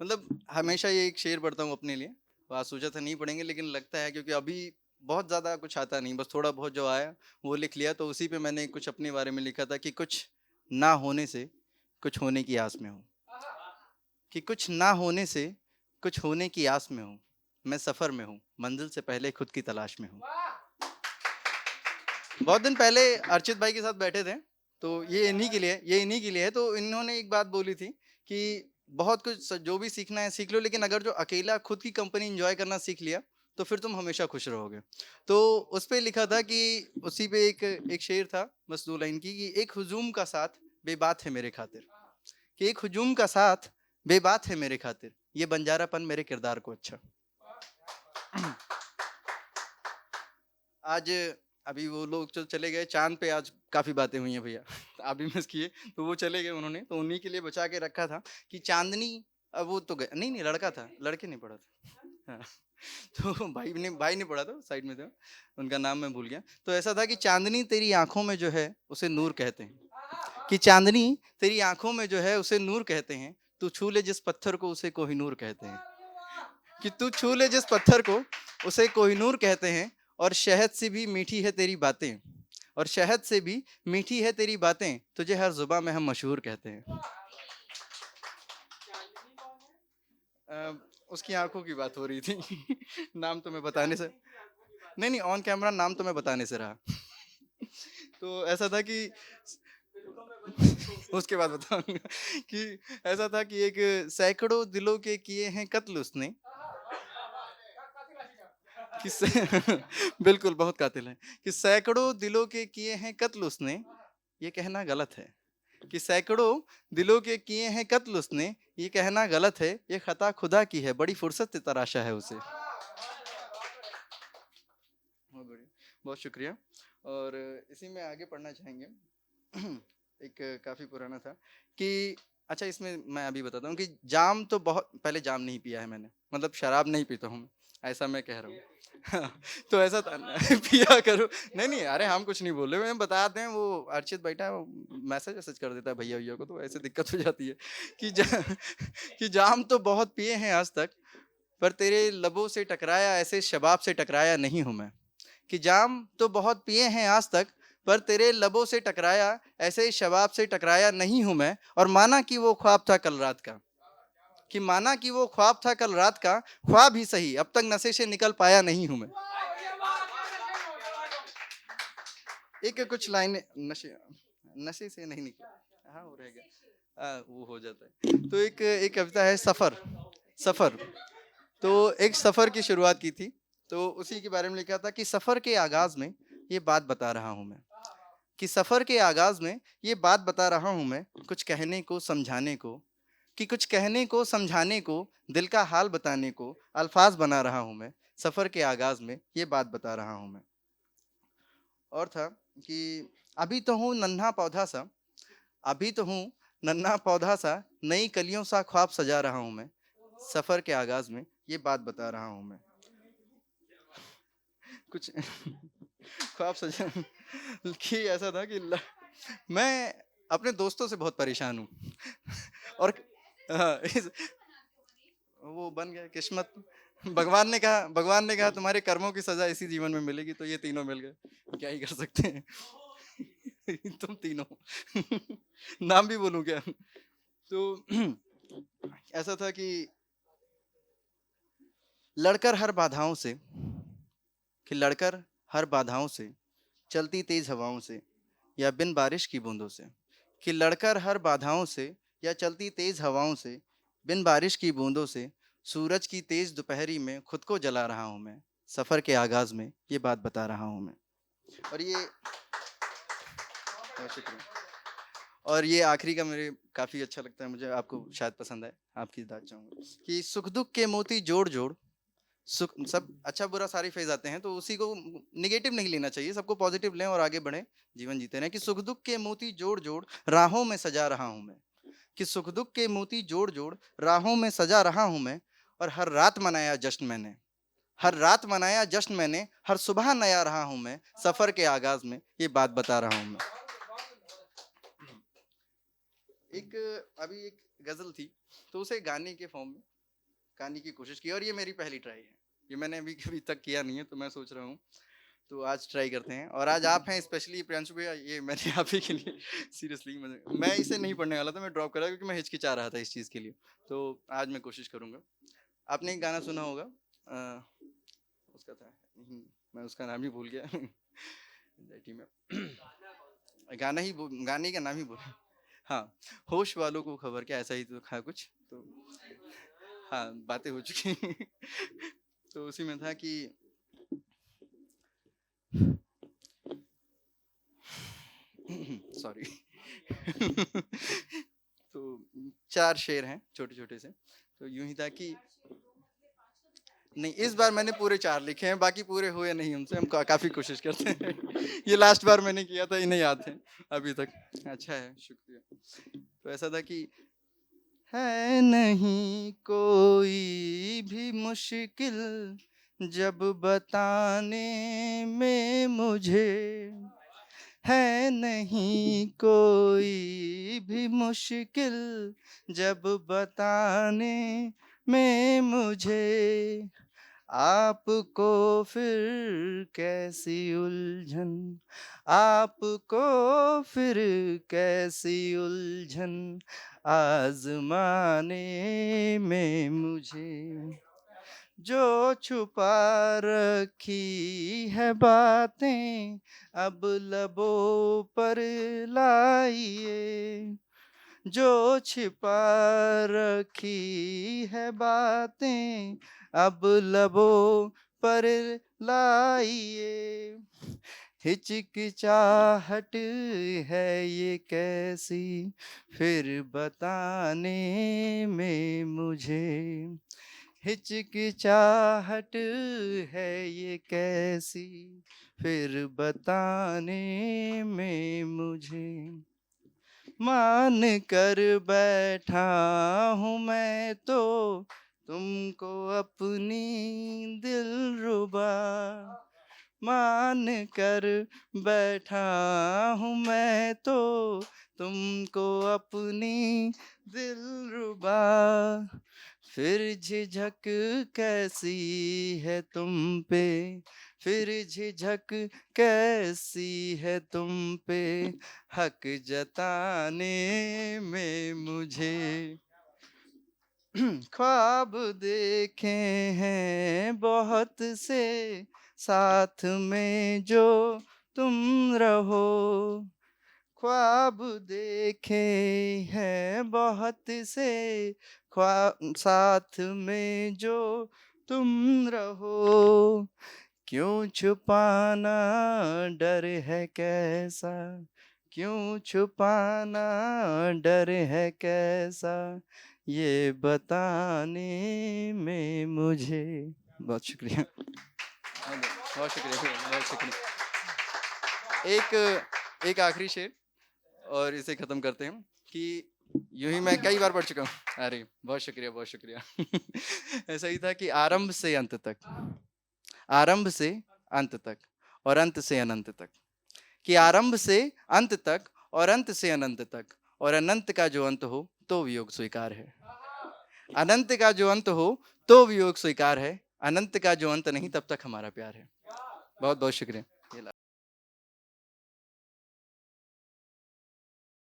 मतलब हमेशा ये एक शेर पढ़ता हूँ अपने लिए। तो आज सोचा था नहीं पढ़ेंगे, लेकिन लगता है क्योंकि अभी बहुत ज़्यादा कुछ आता नहीं, बस थोड़ा बहुत जो आया वो लिख लिया। तो उसी पे मैंने कुछ अपने बारे में लिखा था कि कुछ ना होने से कुछ होने की आस में हूँ, कि कुछ ना होने से कुछ होने की आस में हूँ। मैं सफ़र में हूँ, मंजिल से पहले खुद की तलाश में हूँ। बहुत दिन पहले अर्चित भाई के साथ बैठे थे, तो ये इन्हीं के लिए है। तो इन्होंने एक बात बोली थी कि बहुत कुछ जो भी सीखना है सीख लो, लेकिन अगर जो अकेला खुद की कंपनी एंजॉय करना सीख लिया तो फिर तुम हमेशा खुश रहोगे। तो उस पे लिखा था कि उसी पे एक एक शेर था, बस 2 लाइन की, कि एक हुजूम का साथ बेबात है मेरे खातिर, कि एक हुजूम का साथ बेबात है मेरे खातिर, ये बंजारापन मेरे किरदार को अच्छा। आज अभी वो लोग जो चले गए चाँद पे, आज काफ़ी बातें हुई हैं भैया। आप भी मिस किए, तो वो चले गए उन्होंने, तो उन्हीं के लिए बचा के रखा था कि चाँदनी, अब वो तो गए नहीं, नहीं लड़का था, लड़के ने पढ़ा था। हाँ, तो भाई ने पढ़ा था, साइड में था, उनका नाम मैं भूल गया। तो ऐसा था कि चाँदनी तेरी आँखों में जो है उसे नूर कहते हैं, कि चाँदनी तेरी आँखों में जो है उसे नूर कहते हैं, तू छू ले जिस पत्थर को उसे कोहिनूर कहते हैं, कि तू छू ले जिस पत्थर को उसे कोहिनूर कहते हैं, और शहद से भी मीठी है तेरी बातें, और शहद से भी मीठी है तेरी बातें, तुझे हर जुबा में हम मशहूर कहते हैं। अ, उसकी आंखों की बात हो रही थी। नाम तो मैं बताने से नहीं, नहीं, ऑन कैमरा नाम तो मैं बताने से रहा। तो ऐसा था कि उसके बाद बताऊंगा कि ऐसा था कि एक सैकड़ों दिलों के किए हैं कत्ल उसने, कि बिल्कुल बहुत कातिल है, कि सैकड़ों दिलों के किए हैं कत्ल उसने, ये कहना गलत है, कि सैकड़ों दिलों के किए हैं कत्ल उसने, ये कहना गलत है, ये खता खुदा की है, बड़ी फुर्सत से तराशा है उसे। बहुत बढ़िया, बहुत शुक्रिया। और इसी में आगे पढ़ना चाहेंगे। एक काफी पुराना था कि, अच्छा इसमें मैं अभी बताता हूँ कि जाम तो बहुत पहले, जाम नहीं पिया है मैंने, मतलब शराब नहीं पीता हूँ, ऐसा मैं कह रहा हूँ। हाँ, तो ऐसा था पिया करो। नहीं, नहीं, अरे हम कुछ नहीं बोल रहे, हम बताते हैं। वो अर्चित बैठा है, वो मैसेज वैसेज कर देता है भैया भैया को, तो ऐसे दिक्कत हो जाती है कि कि जाम तो बहुत पिए हैं आज तक, पर तेरे लबों से टकराया ऐसे शबाब से टकराया नहीं हूं मैं, कि जाम तो बहुत पिए हैं आज तक, पर तेरे लबों से टकराया ऐसे शबाब से टकराया नहीं हूं मैं, और माना कि वो ख्वाब था कल रात का, कि माना कि वो ख्वाब था कल रात का, ख्वाब ही सही अब तक नशे से निकल पाया नहीं हूं मैं। एक कुछ लाइन, नशे नशे से नहीं निकला, हाँ वो रह गया, वो हो जाता है। तो एक एक कविता है, सफर। सफर, तो एक सफर की शुरुआत की थी, तो उसी के बारे में लिखा था कि सफर के आगाज में ये बात बता रहा हूं मैं, कि सफर के आगाज में ये बात बता रहा हूं मैं, कुछ कहने को समझाने को, कि कुछ कहने को समझाने को, दिल का हाल बताने को अल्फाज बना रहा हूं मैं, सफर के आगाज में ये बात बता रहा हूं मैं। और था कि अभी तो हूँ नन्हा पौधा सा, अभी तो हूँ नन्हा पौधा सा, नई कलियों सा ख्वाब सजा रहा हूं मैं, सफर के आगाज में ये बात बता रहा हूं मैं। कुछ ख्वाब सजा कि ऐसा था कि मैं अपने दोस्तों से बहुत परेशान हूँ। और हाँ, वो बन गया किस्मत। भगवान ने कहा तुम्हारे कर्मों की सजा इसी जीवन में मिलेगी, तो ये तीनों मिल गए, क्या ही कर सकते हैं। तुम तीनों। नाम भी बोलूं क्या? तो ऐसा था कि लड़कर हर बाधाओं से, कि लड़कर हर बाधाओं से, चलती तेज हवाओं से, या बिन बारिश की बूंदों से, कि लड़कर हर बाधाओं से या चलती तेज हवाओं से, बिन बारिश की बूंदों से, सूरज की तेज दोपहरी में खुद को जला रहा हूं मैं, सफर के आगाज में ये बात बता रहा हूं मैं। और ये बहुत शुक्रिया। और ये आखिरी का मेरे काफी अच्छा लगता है मुझे, आपको शायद पसंद आए, आपकी दाद चाहूंगा कि सुख दुख के मोती जोड़ जोड़, सुख सब अच्छा बुरा सारी फेज आते हैं, तो उसी को निगेटिव नहीं लेना चाहिए, सबको पॉजिटिव लें और आगे बढ़ें, जीवन जीते रहें। कि सुख दुख के मोती जोड़ जोड़ राहों में सजा रहा हूं मैं, कि सुख दुख के मोती जोड़ जोड़ राहों में सजा रहा हूं मैं, और हर रात मनाया जश्न मैंने, हर रात मनाया जश्न मैंने, हर सुबह नया रहा हूं मैं, सफर के आगाज में ये बात बता रहा हूं मैं। एक अभी एक गज़ल थी, तो उसे गाने के फॉर्म में गाने की कोशिश की और ये मेरी पहली ट्राई है। ये मैंने अभी कभी तक किया नहीं है, तो मैं सोच रहा हूँ, तो आज ट्राई करते हैं। और आज आप हैं स्पेशली प्रियांशु भैया, ये मैंने आप ही के लिए सीरियसली मैं इसे नहीं पढ़ने वाला था, मैं ड्रॉप कर रहा क्योंकि मैं हिचकिचा रहा था इस चीज़ के लिए। तो आज मैं कोशिश करूँगा। आपने एक गाना सुना होगा उसका था मैं उसका नाम ही भूल गया एंजाइटी में गाने का नाम ही भूल हाँ, होश वालों को खबर क्या, ऐसा ही तो था कुछ। तो हाँ, बातें हो चुकी तो उसी में था कि सॉरी तो 4 शेर हैं छोटे-छोटे से। तो यूँ ही था कि नहीं, इस बार मैंने पूरे 4 लिखे हैं, बाकी पूरे हुए नहीं हमसे, हम काफ़ी कोशिश करते हैं। ये लास्ट बार मैंने किया था, इन्हें याद है अभी तक। अच्छा है, शुक्रिया। तो ऐसा था कि है नहीं कोई भी मुश्किल जब बताने में मुझे, है नहीं कोई भी मुश्किल जब बताने में मुझे, आपको फिर कैसी उलझन, आपको फिर कैसी उलझन आजमाने में मुझे, जो छुपा रखी है बातें अब लबों पर लाइए, जो छिपा रखी है बातें अब लबों पर लाइए, हिचकिचाहट है ये कैसी फिर बताने में मुझे, हिचकिचाहट है ये कैसी फिर बताने में मुझे, मान कर बैठा हूँ मैं तो तुमको अपनी दिलरुबा, मान कर बैठा हूँ मैं तो तुमको अपनी दिलरुबा, फिर झिझक कैसी है तुम पे, फिर झिझक कैसी है तुम पे हक जताने में मुझे, ख्वाब देखे हैं बहुत से साथ में जो तुम रहो, ख्वाब देखे हैं बहुत से ख्वाब साथ में जो तुम रहो, क्यों छुपाना डर है कैसा, क्यों छुपाना डर है कैसा ये बताने में मुझे। बहुत शुक्रिया, बहुत शुक्रिया, बहुत शुक्रिया। एक आखिरी शेर और इसे ख़त्म करते हैं कि यूँ ही मैं कई बार पढ़ चुका हूँ। अरे! बहुत शुक्रिया, बहुत शुक्रिया। ऐसा ही था कि आरंभ से अंत तक, आरंभ से अंत तक और अंत से अनंत तक, कि आरंभ से अंत तक और अंत से अनंत तक और अनंत का जो अंत हो तो वियोग स्वीकार है, अनंत का जो अंत हो तो वियोग स्वीकार है, अनंत का जो अंत नहीं तब तक हमारा प्यार है। बहुत बहुत शुक्रिया।